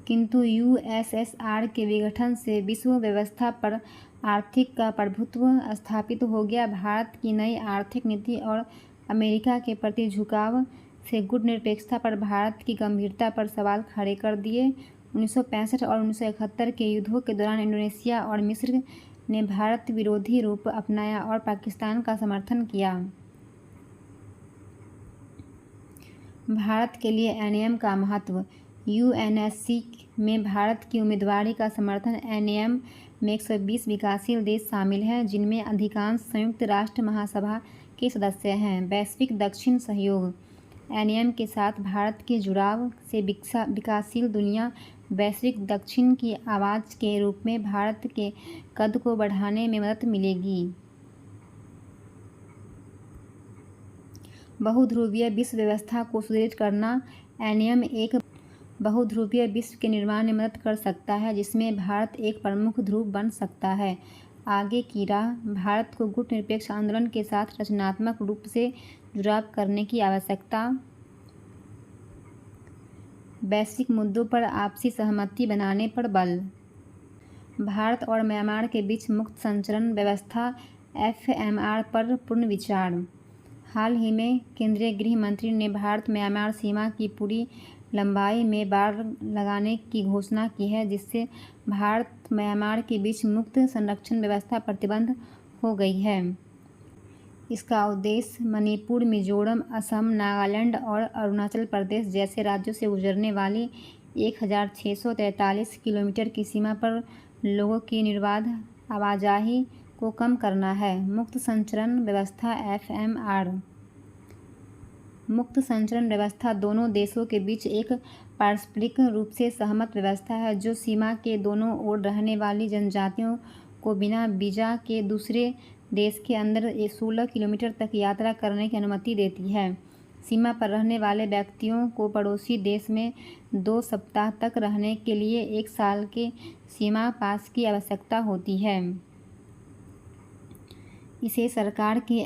किंतु यूएसएसआर के विघटन से विश्व व्यवस्था पर आर्थिक का प्रभुत्व स्थापित हो गया। भारत की नई आर्थिक नीति और अमेरिका के प्रति झुकाव से गुटनिरपेक्षता पर भारत की गंभीरता पर सवाल खड़े कर दिए। 1965 और 1971 के युद्धों के दौरान इंडोनेशिया और मिस्र ने भारत विरोधी रूप अपनाया और पाकिस्तान का समर्थन किया। भारत के लिए एनएम का महत्व। यूएनएससी में भारत की उम्मीदवारी का समर्थन। एनएम में 120 विकासशील देश शामिल हैं, जिनमें अधिकांश संयुक्त राष्ट्र महासभा के सदस्य हैं। वैश्विक दक्षिण सहयोग। एनएम के साथ भारत के जुड़ाव से विकासशील दुनिया वैश्विक दक्षिण की आवाज़ के रूप में भारत के कद को बढ़ाने में मदद मिलेगी। बहुध्रुवीय विश्व व्यवस्था को सुदृढ़ करना। एनएम एक बहुध्रुवीय विश्व के निर्माण में मदद कर सकता है, जिसमें भारत एक प्रमुख ध्रुव बन सकता है। आगे की राह। भारत को गुटनिरपेक्ष आंदोलन के साथ रचनात्मक रूप से जुड़ाव करने की आवश्यकता। वैश्विक मुद्दों पर आपसी सहमति बनाने पर बल। भारत और म्यांमार के बीच मुक्त संचरण व्यवस्था (एफएमआर) पर पुनर्विचार। हाल ही में केंद्रीय गृह मंत्री ने भारत म्यांमार सीमा की पूरी लंबाई में बाड़ लगाने की घोषणा की है, जिससे भारत म्यांमार के बीच मुक्त संरक्षण व्यवस्था प्रतिबंध हो गई है। इसका उद्देश्य मणिपुर, मिजोरम, असम, नागालैंड और अरुणाचल प्रदेश जैसे राज्यों से गुजरने वाली 1643 किलोमीटर की सीमा पर लोगों की निर्बाध आवाजाही को कम करना है। मुक्त संचरण व्यवस्था (एफएमआर) मुक्त संचरण व्यवस्था दोनों देशों के बीच एक पारस्परिक रूप से सहमत व्यवस्था है, जो सीमा के दोनों ओर रहने वाली जनजातियों को बिना वीज़ा के दूसरे देश के अंदर 16 किलोमीटर तक यात्रा करने की अनुमति देती है। सीमा पर रहने वाले व्यक्तियों को पड़ोसी देश में 2 सप्ताह तक रहने के लिए 1 साल के सीमा पास की आवश्यकता होती है। इसे सरकार की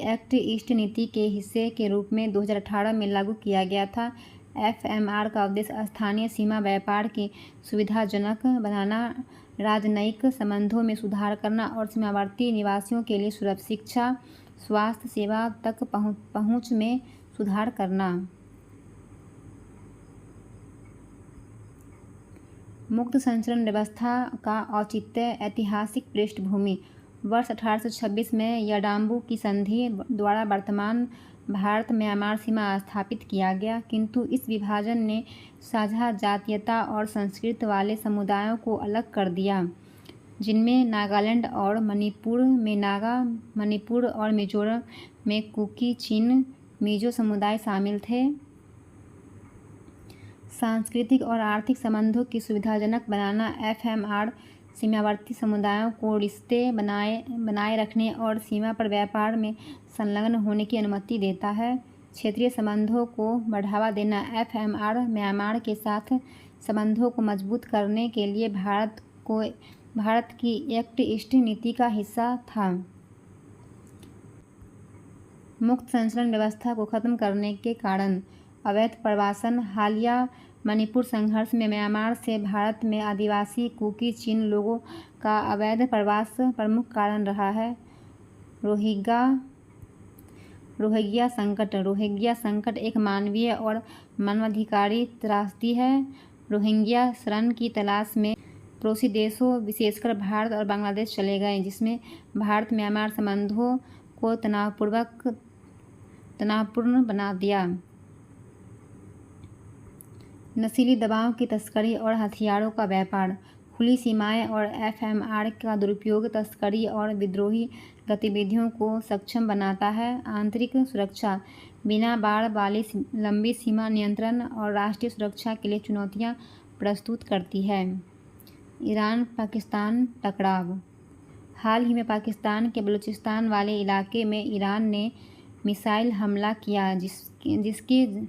एक्ट ईस्ट नीति के हिस्से के रूप में 2018 में लागू किया गया था। एफएमआर का उद्देश्य स्थानीय सीमा व्यापार की सुविधाजनक बनाना, राजनयिक संबंधों में सुधार करना और सीमावर्ती निवासियों के लिए सुलभ शिक्षा, स्वास्थ्य सेवा तक पहुँच में सुधार करना। मुक्त संचरण व्यवस्था का औचित्य। ऐतिहासिक पृष्ठभूमि। वर्ष 1826 में याडाम्बू की संधि द्वारा वर्तमान भारत म्यांमार सीमा स्थापित किया गया, किंतु इस विभाजन ने साझा जातीयता और संस्कृति वाले समुदायों को अलग कर दिया, जिनमें नागालैंड और मणिपुर में नागा, मणिपुर और मिजोरम में कुकी, चिन, मिजो समुदाय शामिल थे। सांस्कृतिक और आर्थिक संबंधों की सुविधाजनक बनाना एफएमआर सीमावर्ती समुदायों को रिश्ते बनाए रखने और सीमा पर व्यापार में संलग्न होने की अनुमति देता है। क्षेत्रीय संबंधों को बढ़ावा देना एफएमआर म्यांमार के साथ संबंधों को मजबूत करने के लिए भारत की एक्ट ईस्ट नीति का हिस्सा था। मुक्त संचरण व्यवस्था को खत्म करने के कारण अवैध प्रवासन। हालिया मणिपुर संघर्ष में म्यांमार से भारत में आदिवासी कुकी चिन लोगों का अवैध प्रवास प्रमुख कारण रहा है। रोहिंग्या संकट एक मानवीय और मानवाधिकारी त्रासदी है। रोहिंग्या शरण की तलाश में पड़ोसी देशों विशेषकर भारत और बांग्लादेश चले गए, जिसमें भारत म्यांमार संबंधों को तनावपूर्ण बना दिया। नशीली दवाओं की तस्करी और हथियारों का व्यापार। खुली सीमाएं और एफएमआर का दुरुपयोग तस्करी और विद्रोही गतिविधियों को सक्षम बनाता है। आंतरिक सुरक्षा बिना बाड़ वाली लंबी सीमा नियंत्रण और राष्ट्रीय सुरक्षा के लिए चुनौतियां प्रस्तुत करती है। ईरान पाकिस्तान टकराव। हाल ही में पाकिस्तान के बलूचिस्तान वाले इलाके में ईरान ने मिसाइल हमला किया, जिसकी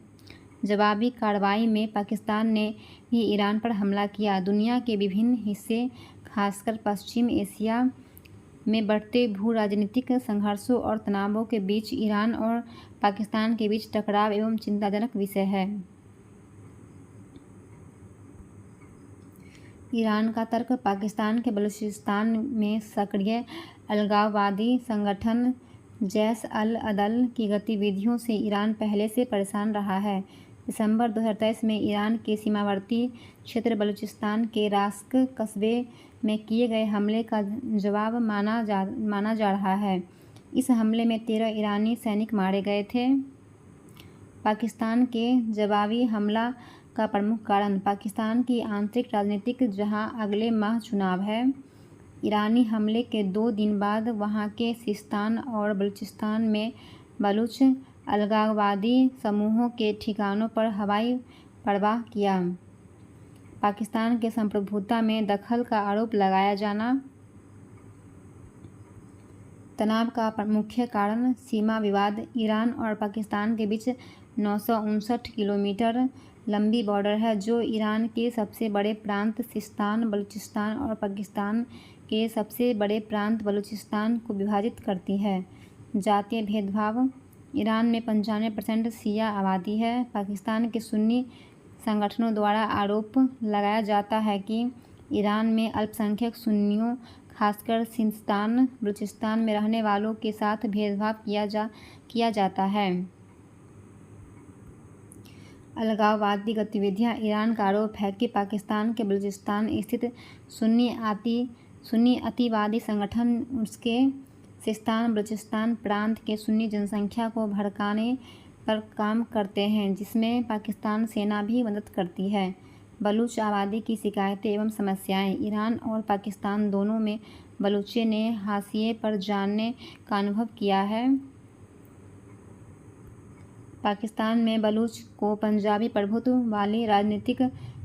जवाबी कार्रवाई में पाकिस्तान ने भी ईरान पर हमला किया। दुनिया के विभिन्न हिस्से, खासकर पश्चिम एशिया में बढ़ते भू-राजनीतिक संघर्षों और तनावों के बीच ईरान और पाकिस्तान के बीच टकराव एवं चिंताजनक विषय है। ईरान का तर्क पाकिस्तान के बलूचिस्तान में सक्रिय अलगाववादी संगठन जैश अल अदल की गतिविधियों से ईरान पहले से परेशान रहा है। दिसंबर 2023 में ईरान के सीमावर्ती क्षेत्र बलूचिस्तान के रास्क कस्बे में किए गए हमले का जवाब माना जा रहा है। इस हमले में 13 ईरानी सैनिक मारे गए थे। पाकिस्तान के जवाबी हमला का प्रमुख कारण पाकिस्तान की आंतरिक राजनीतिक, जहां अगले माह चुनाव है। ईरानी हमले के 2 दिन बाद वहां के सिस्तान और बलूचिस्तान में बलूच अलगाववादी समूहों के ठिकानों पर हवाई प्रहार किया। पाकिस्तान के संप्रभुता में दखल का आरोप लगाया जाना। तनाव का मुख्य कारण सीमा विवाद। ईरान और पाकिस्तान के बीच 959 किलोमीटर लंबी बॉर्डर है, जो ईरान के सबसे बड़े प्रांत सिस्तान बलूचिस्तान और पाकिस्तान के सबसे बड़े प्रांत बलूचिस्तान को विभाजित करती है। जातीय भेदभाव। ईरान में 95% शिया आबादी है। पाकिस्तान के सुन्नी संगठनों द्वारा आरोप लगाया जाता है कि ईरान में अल्पसंख्यक सुन्नियों, खासकर सिस्तान बलूचिस्तान में रहने वालों के साथ भेदभाव किया जाता है। अलगाववादी गतिविधियां। ईरान का आरोप है कि पाकिस्तान के बलूचिस्तान स्थित सुन्नी अतिवादी संगठन उसके सिस्तान बलूचिस्तान प्रांत के सुन्नी जनसंख्या को भड़काने पर काम करते हैं, जिसमें पाकिस्तान सेना भी मदद करती है। बलूच आबादी की शिकायतें एवं समस्याएं। ईरान और पाकिस्तान दोनों में बलूचियों ने हाशिए पर जाने का अनुभव किया है। पाकिस्तान में बलूच को पंजाबी प्रभुत्व वाली राजनीतिक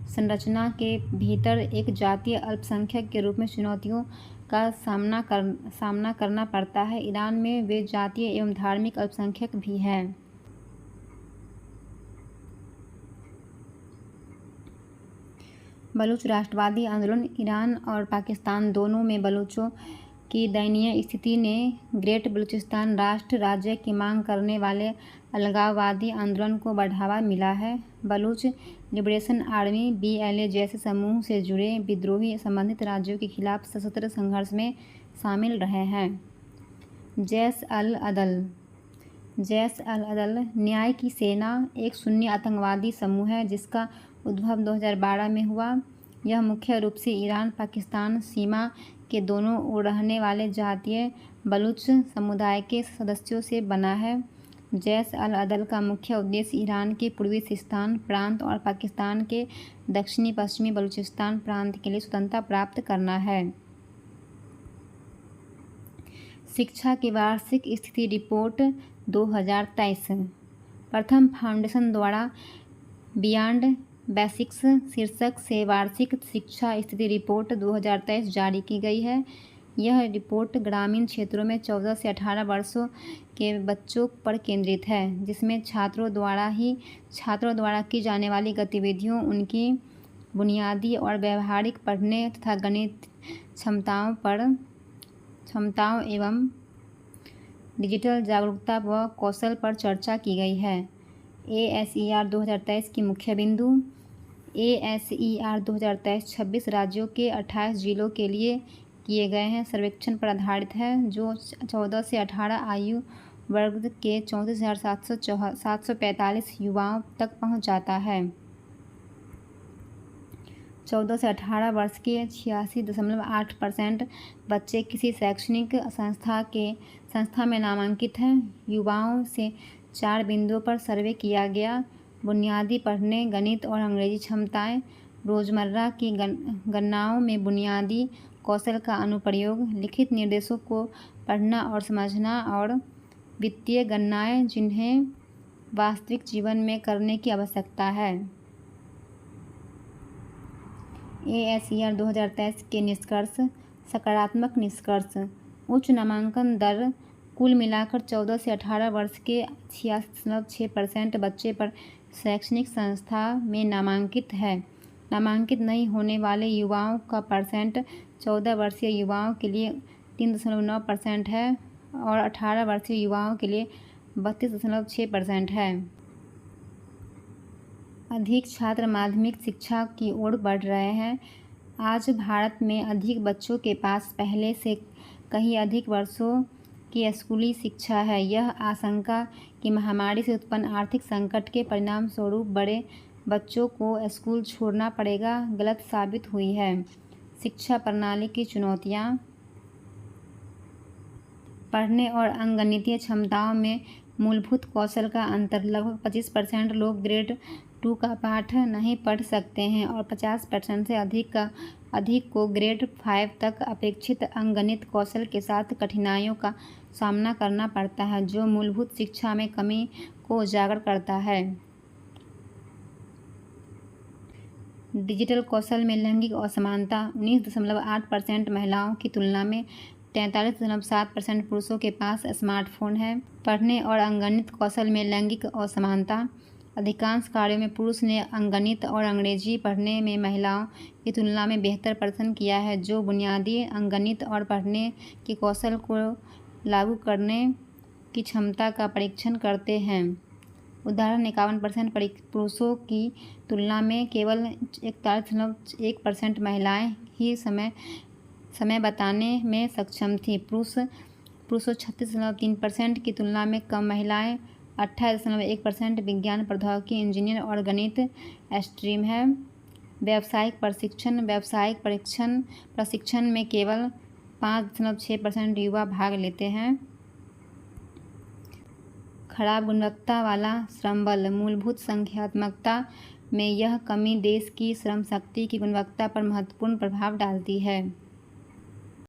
संरचना के भीतर एक जातीय अल्पसंख्यक के रूप में चुनौतियों का सामना करना पड़ता है। ईरान में वे जातीय एवं धार्मिक अल्पसंख्यक भी हैं। बलूच राष्ट्रवादी आंदोलन। ईरान और पाकिस्तान दोनों में बलूचों की दयनीय स्थिति ने ग्रेट बलूचिस्तान राष्ट्र राज्य की मांग करने वाले अलगाववादी आंदोलन को बढ़ावा मिला है। बलूच लिबरेशन आर्मी BLA जैसे समूह से जुड़े विद्रोही संबंधित राज्यों के खिलाफ सशस्त्र संघर्ष में शामिल रहे हैं। जैश अल अदल न्याय की सेना एक सुन्नी आतंकवादी समूह है, जिसका उद्भव 2012 में हुआ। यह मुख्य रूप से ईरान पाकिस्तान सीमा के दोनों ओर रहने वाले जातीय बलूच समुदाय के सदस्यों से बना है। जैश अल अदल का मुख्य उद्देश्य ईरान के पूर्वी सिस्तान प्रांत और पाकिस्तान के दक्षिणी पश्चिमी बलूचिस्तान प्रांत के लिए स्वतंत्रता प्राप्त करना है। शिक्षा की वार्षिक स्थिति रिपोर्ट 2023। प्रथम फाउंडेशन द्वारा बियॉन्ड बेसिक्स शीर्षक से वार्षिक शिक्षा स्थिति रिपोर्ट 2023 जारी की गई है। यह रिपोर्ट ग्रामीण क्षेत्रों में 14 से 18 वर्षों के बच्चों पर केंद्रित है, जिसमें छात्रों द्वारा की जाने वाली गतिविधियों, उनकी बुनियादी और व्यावहारिक पढ़ने तथा गणित क्षमताओं एवं डिजिटल जागरूकता व कौशल पर चर्चा की गई है। ASER 2023 की मुख्य बिंदु। ASER 2023 26 राज्यों के 28 जिलों के लिए किए गए हैं सर्वेक्षण पर आधारित है, जो 14 से 18 आयु वर्ग के 34,745 युवाओं तक पहुंच जाता है। 14 से 18 वर्ष के 86.8% बच्चे किसी शैक्षणिक संस्था में नामांकित हैं। युवाओं से 4 बिंदुओं पर सर्वे किया गया। बुनियादी पढ़ने, गणित और अंग्रेजी क्षमताएं, रोजमर्रा की गणनाओं में बुनियादी कौशल का अनुप्रयोग, लिखित निर्देशों को पढ़ना और समझना, और वित्तीय गणनाएं जिन्हें वास्तविक जीवन में करने की आवश्यकता है। ASER 2023 के निष्कर्ष। सकारात्मक निष्कर्ष। उच्च नामांकन दर। कुल मिलाकर 14 से 18 वर्ष के 86.6% बच्चे पर शैक्षणिक संस्था में नामांकित है। नामांकित नहीं होने वाले युवाओं का परसेंट 14 वर्षीय युवाओं के लिए 3.9% है और 18 वर्षीय युवाओं के लिए 32.6% है। अधिक छात्र माध्यमिक शिक्षा की ओर बढ़ रहे हैं। आज भारत में अधिक बच्चों के पास पहले से कहीं अधिक वर्षों की स्कूली शिक्षा है। यह आशंका कि महामारी से उत्पन्न आर्थिक संकट के परिणाम स्वरूप बड़े बच्चों को स्कूल छोड़ना पड़ेगा, गलत साबित हुई है। शिक्षा प्रणाली की चुनौतियाँ। पढ़ने और अंकगणितीय क्षमताओं में मूलभूत कौशल का अंतर। लगभग 25% लोग ग्रेड 2 का पाठ नहीं पढ़ सकते हैं और 50% से अधिक को ग्रेड 5 तक अपेक्षित अंकगणित कौशल के साथ कठिनाइयों का सामना करना पड़ता है, जो मूलभूत शिक्षा में कमी को उजागर करता है। डिजिटल कौशल में लैंगिक असमानता। 19.8% महिलाओं की तुलना में 43.7% पुरुषों के पास स्मार्टफोन है। पढ़ने और अंकगणित कौशल में लैंगिक असमानता। अधिकांश कार्यों में पुरुष ने अंकगणित और अंग्रेजी पढ़ने में महिलाओं की तुलना में बेहतर प्रदर्शन किया है, जो बुनियादी अंकगणित और पढ़ने के कौशल को लागू करने की क्षमता का परीक्षण करते हैं। उदाहरण 51% पुरुषों की तुलना में केवल 41.1% महिलाएं ही समय बताने में सक्षम थीं। पुरुषों 36.3% की तुलना में कम महिलाएं। 28.1% विज्ञान, प्रौद्योगिकी, इंजीनियर और गणित स्ट्रीम है। व्यावसायिक प्रशिक्षण में केवल 5.6% युवा भाग लेते हैं। खराब गुणवत्ता वाला श्रमबल। मूलभूत संख्यात्मकता में यह कमी देश की श्रम शक्ति की गुणवत्ता पर महत्वपूर्ण प्रभाव डालती है।